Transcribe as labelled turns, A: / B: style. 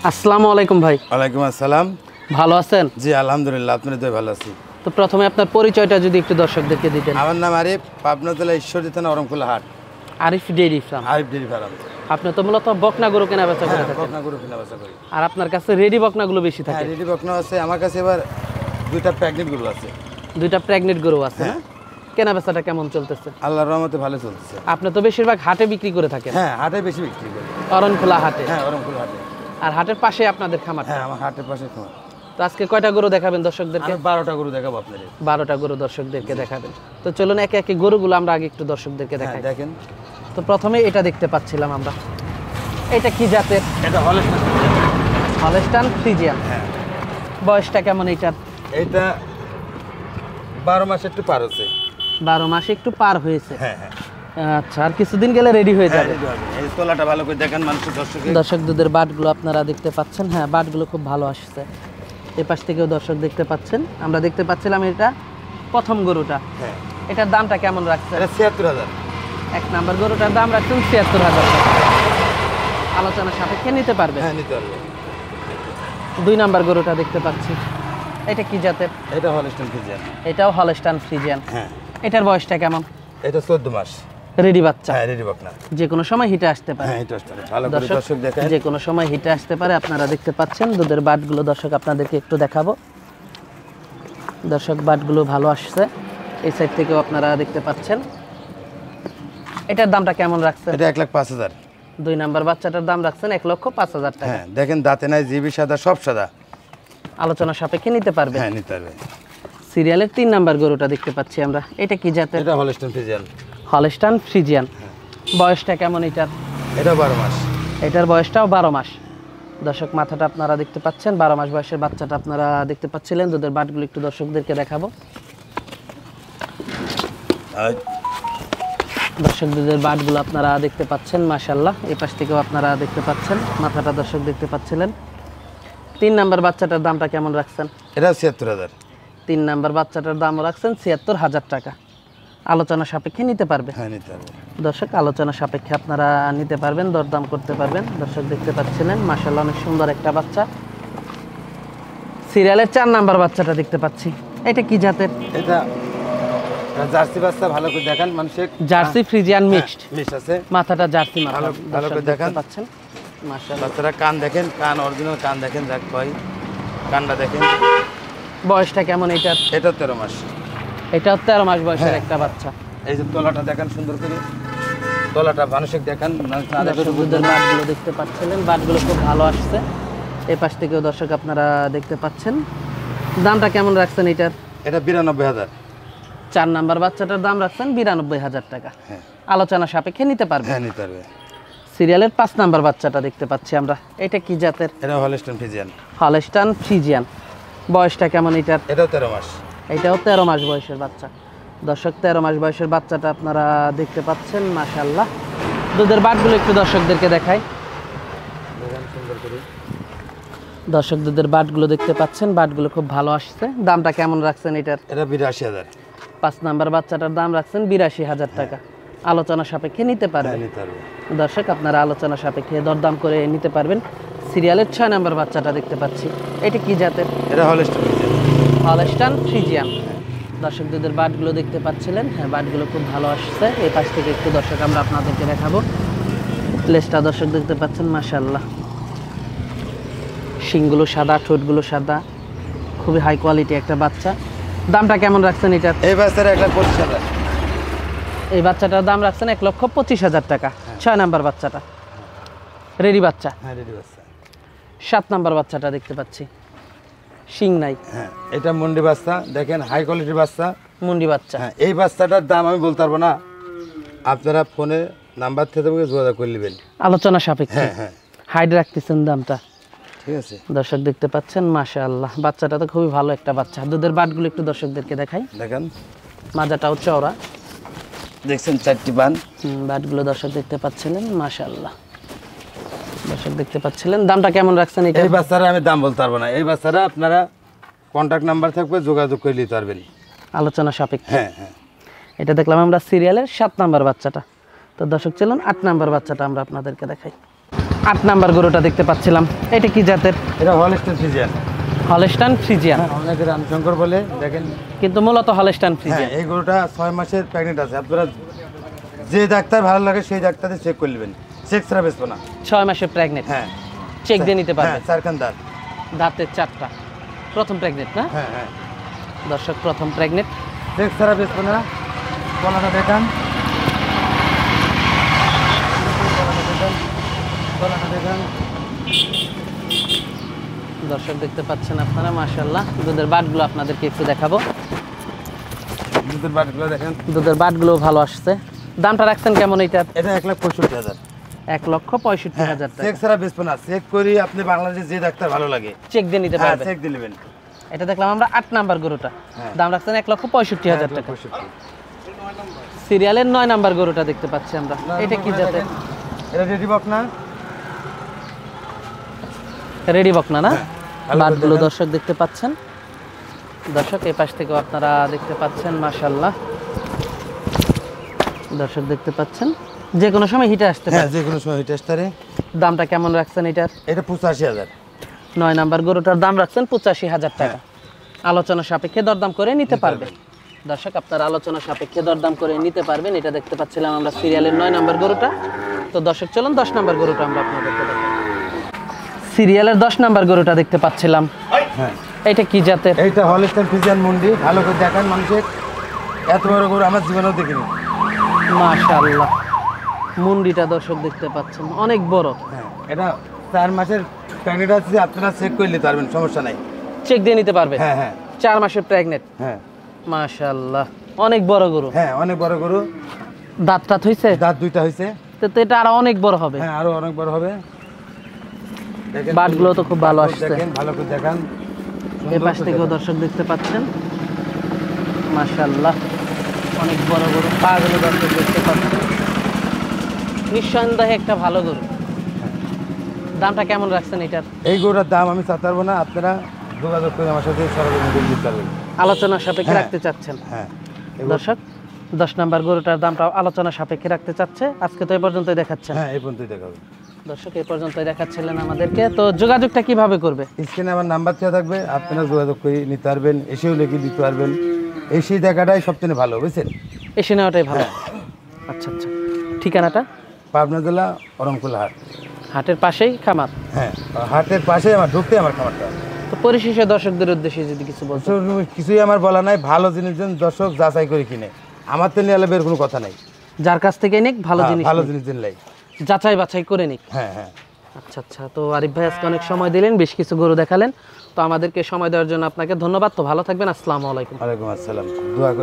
A: আসসালামু আলাইকুম ভাই।
B: ওয়ালাইকুম আসসালাম।
A: ভালো আছেন?
B: জি আলহামদুলিল্লাহ, আপনার দয় ভালো আছি।
A: তো প্রথমে আপনার পরিচয়টা যদি একটু দর্শকদেরকে দিতেন।
B: আমার নাম আরিফ, পাবনা জেলা ঈশ্বরদী থানা অরমকুলা হাট।
A: Arif dairy farm.
B: Arif dairy farm.
A: আপনি তো মূলত বকনা গরু কেনা বেচা করে থাকেন।
B: বকনা গরু কেনা বেচা করি।
A: আর আপনার কাছে রেডি বকনাগুলো বেশি থাকে?
B: হ্যাঁ, রেডি বকনা আছে আমার কাছে। এবার দুইটা প্রেগনেন্ট গরু আছে।
A: দুইটা প্রেগনেন্ট গরু আছে। হ্যাঁ। কেনা বেচাটা কেমন চলতেছে?
B: আল্লাহর রহমতে ভালো চলতেছে।
A: আপনি তো বেশিরভাগ হাটে বিক্রি করে থাকেন?
B: হ্যাঁ, হাটে বেশি বিক্রি করি।
A: অরণখোলা হাটে?
B: হ্যাঁ, অরমকুলা হাটে।
A: আর হাটের পাশে আপনাদের খামার?
B: হ্যাঁ, আমার হাটের পাশে খামার।
A: তো আজকে কয়টা গরু দেখাবেন দর্শকদেরকে?
B: 12টা গরু দেখাবো আপনাদের।
A: 12টা গরু দর্শকদেরকে দেখাবেন। তো চলুন একে একে গরুগুলো আমরা আগে একটু দর্শকদেরকে দেখাই।
B: দেখেন।
A: তো প্রথমে এটা দেখতে পাচ্ছিলাম আমরা। এটা কি জাতের?
B: এটা হলস্টাইন।
A: Holstein Friesian.
B: হ্যাঁ।
A: বয়সটা কেমন এটার?
B: এটা 12 মাস একটু পার হচ্ছে।
A: 12 মাস একটু পার হয়েছে।
B: হ্যাঁ হ্যাঁ।
A: আচ্ছা, আর কিছুদিন গেলে রেডি হয়ে যাবে।
B: এই তলাটা ভালো করে দেখেন মানুষের
A: দর্শক দুধের বাটগুলো আপনারা দেখতে পাচ্ছেন। হ্যাঁ, বাটগুলো খুব ভালো আসছে। এই পাশ থেকেও দর্শক দেখতে পাচ্ছেন। আমরা দেখতে পাচ্ছিলাম এটা প্রথম গরুটা।
B: হ্যাঁ।
A: এটার দামটা কেমন রাখছে?
B: এটা ৭৬,০০০।
A: এক নাম্বার গরুটার দাম রাখছেন ৭৬,০০০ টাকা। আলোচনা সাপেক্ষে নিতে পারবে?
B: হ্যাঁ, নিতে পারবে।
A: 2 নাম্বার গরুটা দেখতে পাচ্ছি। এটা কি জাতের?
B: এটা হলস্টাইন ফ্রিজিয়ান।
A: এটাও হলস্টাইন ফ্রিজিয়ান।
B: হ্যাঁ।
A: এটার বয়সটা কেমন?
B: এটা 14 মাস।
A: রেডি বাচ্চা?
B: হ্যাঁ, রেডি বকনা।
A: যে কোনো সময় হিটে আসতে পারে?
B: হ্যাঁ, এটা আসতে পারে। ভালো করে দর্শক দেখেন।
A: যে কোনো সময় হিটে আসতে পারে। আপনারা দেখতে পাচ্ছেন দুধের বাটগুলো দর্শক আপনাদেরকে একটু দেখাবো। দর্শক বাটগুলো ভালো আসছে। এই সাইড থেকেও আপনারা দেখতে পাচ্ছেন। এটার দামটা কেমন রাখছেন?
B: এটা 1,05,000।
A: 2 নাম্বার বাচ্চাটার দাম রাখছেন 1,05,000 টাকা।
B: হ্যাঁ, দেখেন দাঁতে নাই, জিবি সাদা, সব সাদা।
A: আলোচনা সাপেক্ষে নিতে পারবে?
B: হ্যাঁ, নিতে পারবে।
A: সিরিয়ালের 3 নাম্বার গরুটা দেখতে পাচ্ছি আমরা। এটা কি জাতের?
B: এটা হলস্টাইন ফ্রিজিয়ান।
A: Holstein Friesian. বয়সটা কেমন এটার?
B: এটা 12 মাস।
A: এটার বয়সটাও 12 মাস। দর্শক মাথাটা আপনারা দেখতে পাচ্ছেন। 12 মাস বয়সের বাচ্চাটা আপনারা দেখতে পাচ্ছিলেন। দুধের বাটগুলো একটু দর্শকদেরকে দেখাবো। দর্শক দুধের বাটগুলো আপনারা দেখতে পাচ্ছেন মাশাআল্লাহ। এই পাশ থেকেও আপনারা দেখতে পাচ্ছেন। মাথাটা দর্শক দেখতে পাচ্ছিলেন। 3 নাম্বার বাচ্চাটার দামটা কেমন রাখছেন?
B: এটা ৭৬,০০০।
A: 3 নাম্বার বাচ্চাটার দাম রাখছেন ৭৬,০০০ টাকা। আলোচনা সাপেক্ষে নিতে পারবে?
B: হ্যাঁ, নিতে পারবে।
A: দর্শক আলোচনা সাপেক্ষে আপনারা নিতে পারবেন, দরদাম করতে পারবেন। দর্শক দেখতে পাচ্ছিলেন মাশাআল্লাহ অনেক সুন্দর একটা বাচ্চা। সিরিয়ালের 4 নাম্বার বাচ্চাটা দেখতে পাচ্ছি। এটা কি জাতের?
B: এটা জার্সি বাচ্চা। ভালো করে দেখেন মানুষের।
A: Jersey Friesian mixed.
B: মিক্স আছে।
A: মাথাটা জার্সি মাথা।
B: ভালো করে দেখেন
A: পাচ্ছেন মাশাআল্লাহ।
B: বাচ্চারা কান দেখেন, কান অরিজিনাল কান দেখেন, যাক ভাই কানটা দেখেন।
A: বয়সটা কেমন এটার?
B: এটা 13 মাস।
A: এটাও 13 মাস বয়সের একটা বাচ্চা।
B: এই যে তলাটা দেখেন সুন্দর করে, তলাটা মানুষের দেখেন।
A: দুধের বাটগুলো দেখতে পাচ্ছিলেন। বাটগুলো খুব ভালো আসছে। এই পাশ থেকেও দর্শক আপনারা দেখতে পাচ্ছেন। দামটা কেমন রাখছেন এটার?
B: এটা 92,000।
A: 4 নাম্বার বাচ্চাটার দাম রাখছেন 92,000 টাকা।
B: হ্যাঁ।
A: আলোচনা সাপেক্ষে নিতে পারবে?
B: হ্যাঁ, নিতে পারবে।
A: সিরিয়ালের 5 নাম্বার বাচ্চাটা দেখতে পাচ্ছি আমরা। এটা কি জাতের?
B: এটা হলস্টাইন ফ্রিজিয়ান।
A: Holstein Friesian. বয়সটা কেমন এটার?
B: এটাও 13 মাস।
A: এটাও 13 মাস বয়সের বাচ্চা। দর্শক 13 মাস বয়সের বাচ্চাটা আপনারা দেখতে পাচ্ছেন মাশাআল্লাহ। দুধের বাটগুলো একটু দর্শকদেরকে দেখাই। দর্শক দুধের বাটগুলো দেখতে পাচ্ছেন। বাটগুলো খুব ভালো আসছে। দামটা কেমন রাখছেন এটার?
B: এটা 82,000।
A: 5 নাম্বার বাচ্চাটার দাম রাখছেন 82,000 টাকা। আলোচনা সাপেক্ষে নিতে পারবে?
B: নিতে পারবে।
A: দর্শক আপনারা আলোচনা সাপেক্ষে দরদাম করে নিতে পারবেন। সিরিয়ালের 6 নাম্বার বাচ্চাটা দেখতে পাচ্ছি। এটা কি জাতের?
B: এটা হলস্টাইন ফ্রিজিয়ান।
A: Holstein Friesian. দর্শক দুধের বাটগুলো দেখতে পাচ্ছিলেন। হ্যাঁ, বাটগুলো খুব ভালো আসছে। এই পাশ থেকে একটু দর্শক আমরা আপনাদেরকে দেখাবো। লেজটা দর্শক দেখতে পাচ্ছেন মাশাআল্লাহ। শিংগুলো সাদা, ঠোঁটগুলো সাদা, খুবই হাই কোয়ালিটি একটা বাচ্চা। দামটা কেমন রাখছেন এটার?
B: এই বাচ্চার 1,25,000।
A: এই বাচ্চাটার দাম রাখছেন 1,25,000 টাকা। 6 নাম্বার বাচ্চাটা রেডি বাচ্চা।
B: হ্যাঁ, রেডি বাচ্চা।
A: 7 নাম্বার বাচ্চাটা দেখতে পাচ্ছি। শিং নাই।
B: হ্যাঁ, এটা মুন্ডি বাচ্চা, দেখেন হাই কোয়ালিটির বাচ্চা,
A: মুন্ডি বাচ্চা।
B: হ্যাঁ। এই বাচ্চাটার দাম আমি বলতে পারবো না, আপনারা ফোনে নাম্বার থেকে যোগাযোগ করে নেবেন,
A: আলোচনা সাপেক্ষে।
B: হ্যাঁ হ্যাঁ,
A: হাইড রাখতেছেন দামটা,
B: ঠিক আছে।
A: দর্শক দেখতে পাচ্ছেন, মাশাআল্লাহ বাচ্চাটা তো খুবই ভালো একটা বাচ্চা। দুধের বাটগুলো একটু দর্শকদেরকে দেখাই।
B: দেখেন
A: মাজাটাও চওড়া,
B: দেখছেন 4টি বান।
A: বাটগুলো দর্শক দেখতে পাচ্ছিলেন, মাশাআল্লাহ দর্শক দেখতে পাচ্ছিলেন। দামটা কেমন রাখছেন এটা?
B: এই বাচ্চারা আমি দাম বলতে পারবো না, এই বাচ্চারা আপনারা কন্ট্যাক্ট নাম্বার থাকবে, যোগাযোগ করে নিতে পারবেন,
A: আলোচনা সাপেক্ষে।
B: হ্যাঁ হ্যাঁ।
A: এটা দেখলাম আমরা সিরিয়ালের 7 নাম্বার বাচ্চাটা। তো দর্শক চলুন 8 নাম্বার বাচ্চাটা আমরা আপনাদেরকে দেখাই। 8 নাম্বার গরুটা দেখতে পাচ্ছিলাম, এটা কি জাতের?
B: এটা হলস্টাইন ফ্রিজিয়ান।
A: হলস্টাইন ফ্রিজিয়ান,
B: অনেকে রামশঙ্কর বলে, দেখেন।
A: কিন্তু মূলত হলস্টাইন
B: হ্যাঁ,
A: ফ্রিজিয়ান।
B: এই গরুটা 6 মাসের প্রেগনেন্ট আছে, আপনারা যে ডাক্তার ভালো লাগে সেই ডাক্তারে চেক করে নেবেন, চেক ছাড়া বেচবো না।
A: 6 মাসের প্রেগনেন্ট,
B: হ্যাঁ,
A: চেক দিয়ে নিতে পারবেন।
B: হ্যাঁ, 4 খান দাঁত,
A: দাঁতের 4টা, প্রথম প্রেগনেন্ট না?
B: হ্যাঁ হ্যাঁ,
A: দর্শক প্রথম প্রেগনেন্ট,
B: চেক ছাড়া বেচবো না। গলাটা দেখান, গলাটা দেখান।
A: দর্শক দেখতে পাচ্ছেন আপনারা, মাশাআল্লাহ। দুধের বাটগুলো আপনাদেরকে একটু দেখাবো।
B: দুধের বাটগুলো দেখেন,
A: দুধের বাটগুলো ভালো আসছে। দামটা রাখছেন কেমন এইটার?
B: এটা 1,65,000।
A: 1,65,000 টাকা।
B: চেক ছাড়া বেচবো না, চেক করি আপনি বাংলাদেশে যে ডাক্তার ভালো লাগে
A: চেক দিয়ে নিতে
B: হ্যাঁ,
A: পারবেন।
B: চেক দিয়ে নেবেন।
A: এটা দেখলাম আমরা 8 নাম্বার গরুটা,
B: হ্যাঁ।
A: দাম রাখছেন 1,65,000 টাকা।
B: 1,65,000।
A: সিরিয়ালের 9 নাম্বার গরুটা দেখতে পাচ্ছি আমরা, এটা কি জাতের?
B: এটা রেডি বক না?
A: রেডি বকনা না?
B: ভালো করে
A: বাটগুলো
B: দেখেন।
A: দর্শক দেখতে পাচ্ছেন। দর্শক এই পাশ থেকেও আপনারা দেখতে পাচ্ছেন, মাশাআল্লাহ দর্শক দেখতে পাচ্ছেন। যে কোনো সময় হিটে আসতে
B: হ্যাঁ,
A: পারে।
B: যে কোনো সময় টেস্টারে।
A: দামটা কেমন রাখছেন এটার?
B: এটা 85,000।
A: 9 নাম্বার গরুটার দাম রাখছেন 85,000 টাকা। আলোচনা সাপেক্ষে দরদাম করে নিতে পারবেন। দর্শক আপনারা আলোচনা সাপেক্ষে দরদাম করে নিতে পারবেন। এটা দেখতে পাচ্ছিলাম আমরা সিরিয়ালের 9 নাম্বার গরুটা। তো দর্শক চলুন 10 নাম্বার গরুটা আমরা আপনাদেরকে দেখাই। সিরিয়ালের 10 নাম্বার গরুটা দেখতে পাচ্ছিলাম,
B: হ্যাঁ,
A: এটা কি জাতের?
B: এইটা হলস্টাইন ফ্রিজিয়ান মুন্ডি। ভালো করে দেখান মানুষের, এত বড় গরু আমার জীবনেও দেখিনি।
A: মাশাআল্লাহ মুন্ডিটা দর্শক দেখতে পাচ্ছেন, অনেক বড়।
B: হ্যাঁ, এটা 4 মাসের প্রেগনেন্ট আছে, আপনারা চেক করে নিতে পারবেন, সমস্যা নাই।
A: চেক দিয়ে নিতে পারবে?
B: হ্যাঁ হ্যাঁ
A: 4 মাসের প্রেগনেন্ট।
B: হ্যাঁ
A: মাশাআল্লাহ অনেক বড় গরু।
B: হ্যাঁ, অনেক বড় গরু।
A: দাঁত টাত হইছে?
B: দাঁত 2টা হয়েছে।
A: তো এটা আরো অনেক বড় হবে।
B: হ্যাঁ, আরো অনেক বড় হবে। দেখেন,
A: বাটগুলো তো খুব ভালো আসছে।
B: দেখেন, ভালো করে দেখান।
A: এই পাশ থেকেও দর্শক দেখতে পাচ্ছেন, মাশাআল্লাহ অনেক বড় গরু। পাগুলো দর্শক দেখতে পাচ্ছেন, নিঃসন্দেহে একটা ভালো গরু। দামটা কেমন রাখছেন এটার?
B: এই গরুর দাম আমি চাতে পারবো না, আপনারা যোগাযোগ করে আমার সাথে সরাসরি দিতে পারবেন।
A: আলোচনা সাপেক্ষে
B: হ্যাঁ।
A: রাখতে চাচ্ছেন?
B: হ্যাঁ,
A: দর্শক 10 নাম্বার গরুটার দামটা আলোচনা সাপেক্ষে রাখতে চাচ্ছে। আজকে তো এই পর্যন্তই দেখাচ্ছেন।
B: হ্যাঁ, এই পর্যন্তই দেখাবে।
A: দর্শক এই পর্যন্তই দেখাচ্ছিলেন আমাদেরকে। তো যোগাযোগটা কিভাবে করবে?
B: স্ক্রিনে আমার নাম্বার দেওয়া থাকবে, আপনারা যোগাযোগ করে নিতে পারবেন, এসেও লিখে দিতে পারবেন। এসে দেখাটাই সবচেয়ে ভালো, বুঝছেন?
A: এসে নেওয়াটাই ভালো। আচ্ছা আচ্ছা, ঠিকানাটা?
B: পাবনা জেলা অরমকুল হাট।
A: হাটের পাশেই খামার?
B: হ্যাঁ, হাটের পাশে আমার, ঢুকতে আমার খামারটা।
A: তো পরিশেষে দর্শকদের উদ্দেশ্যে যদি কিছু বলতে।
B: কিছুই আমার বলা নাই, ভালো জিনিস যেন দর্শক যাচাই করে কিনে, আমার তো নিয়ে বের কোনো কথা নাই।
A: যার কাছ থেকে নিক ভালো জিনিস,
B: ভালো জিনিস দিনলাই
A: যাচাই বাছাই করে নিক।
B: হ্যাঁ হ্যাঁ।
A: আচ্ছা আচ্ছা, তো আরিফ ভাই আজকে অনেক সময় দিলেন, বেশ কিছু গরু দেখালেন। তো আমাদেরকে সময় দেওয়ার জন্য আপনাকে ধন্যবাদ। তো ভালো থাকবেন, আসসালামু আলাইকুম।
B: ওয়ালাইকুম আসসালাম, দোয়া করে